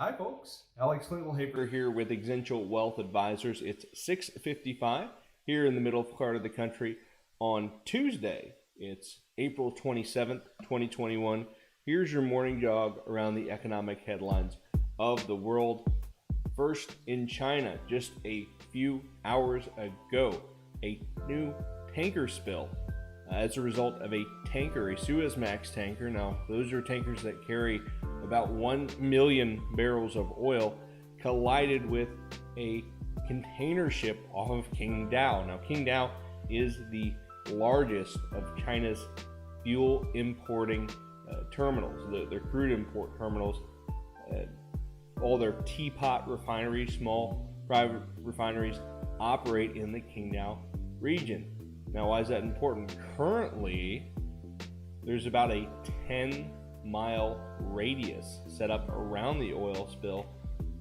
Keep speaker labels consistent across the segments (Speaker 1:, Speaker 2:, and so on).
Speaker 1: Hi folks, Alex Klingelhoeffer here with Exencial Wealth Advisors. It's 6:55 here in the middle part of the country on Tuesday. It's April 27th, 2021. Here's your morning jog around the economic headlines of the world. First, in China, just a few hours ago, a new tanker spill as a result of a tanker, a Suezmax tanker. Now, those are tankers that carry about 1 million barrels of oil, collided with a container ship off of Qingdao. Now, Qingdao is the largest of China's fuel importing terminals, their crude import terminals. All their teapot refineries, small private refineries, operate in the Qingdao region. Now, why is that important? Currently, there's about a 10-mile radius set up around the oil spill.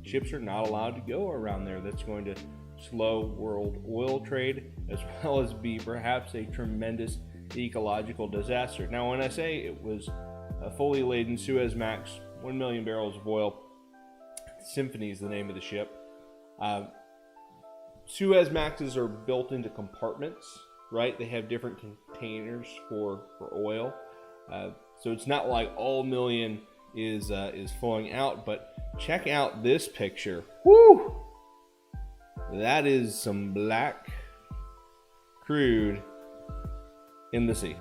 Speaker 1: Ships are not allowed to go around there. That's going to slow world oil trade, as well as be perhaps a tremendous ecological disaster. Now, when I say it was a fully laden Suezmax, 1 million barrels of oil, Symphony is the name of the ship. Suezmaxes are built into compartments, right? They have different containers for oil. So it's not like all million is flowing out, but check out this picture. Woo! That is some black crude in the sea.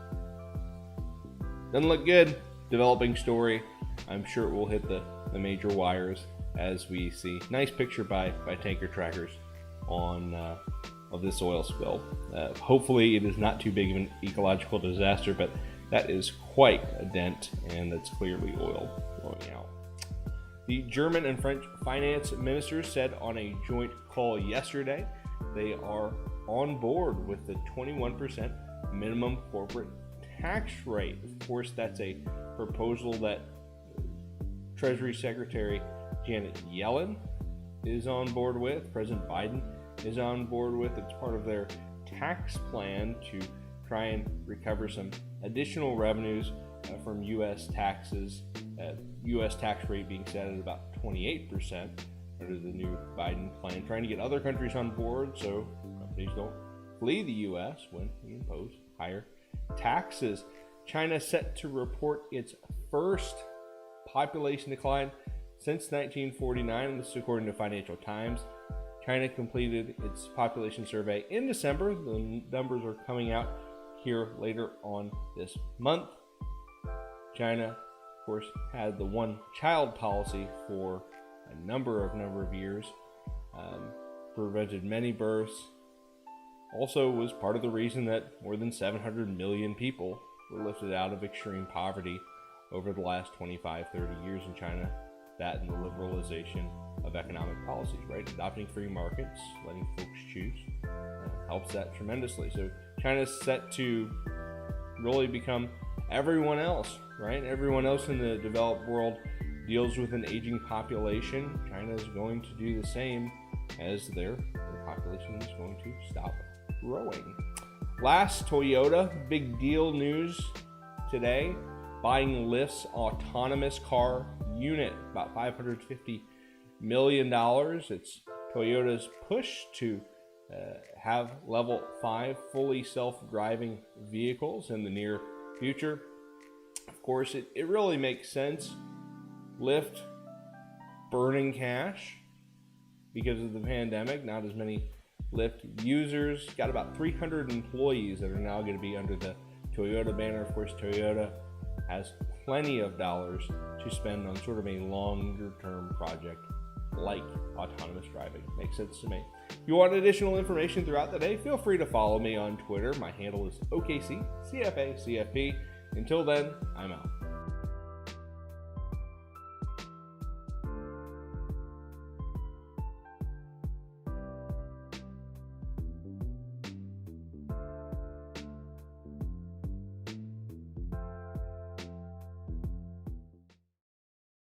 Speaker 1: Doesn't look good. Developing story. I'm sure it will hit the major wires as we see. Nice picture by Tanker Trackers on of this oil spill. Hopefully it is not too big of an ecological disaster, but that is quite a dent, and that's clearly oil flowing out. The German and French finance ministers said on a joint call yesterday they are on board with the 21% minimum corporate tax rate. Of course, that's a proposal that Treasury Secretary Janet Yellen is on board with. President Biden is on board with. It's part of their tax plan to try and recover some additional revenues from U.S. taxes. U.S. tax rate being set at about 28% under the new Biden plan, trying to get other countries on board so companies don't flee the U.S. when we impose higher taxes. China set to report its first population decline since 1949, and this is according to Financial Times. China completed its population survey in December. The numbers are coming out here later on this month. China, of course, had the one-child policy for a number of years, prevented many births. Also was part of the reason that more than 700 million people were lifted out of extreme poverty over the last 25, 30 years in China. That and the liberalization of economic policies, right? Adopting free markets, letting folks choose, helps that tremendously. So China's set to really become everyone else, right? Everyone else in the developed world deals with an aging population. China is going to do the same, as their population is going to stop growing. Last, Toyota, big deal news today, buying Lyft's autonomous car unit, about $550 million. It's Toyota's push to have level 5 fully self-driving vehicles in the near future. Of course, it really makes sense. Lyft burning cash because of the pandemic, not as many Lyft users. Got about 300 employees that are now going to be under the Toyota banner. Of course, Toyota has plenty of dollars to spend on sort of a longer term project like autonomous driving. Makes sense to me. If you want additional information throughout the day, feel free to follow me on Twitter. My handle is OKCCFACFP. Until then, I'm out.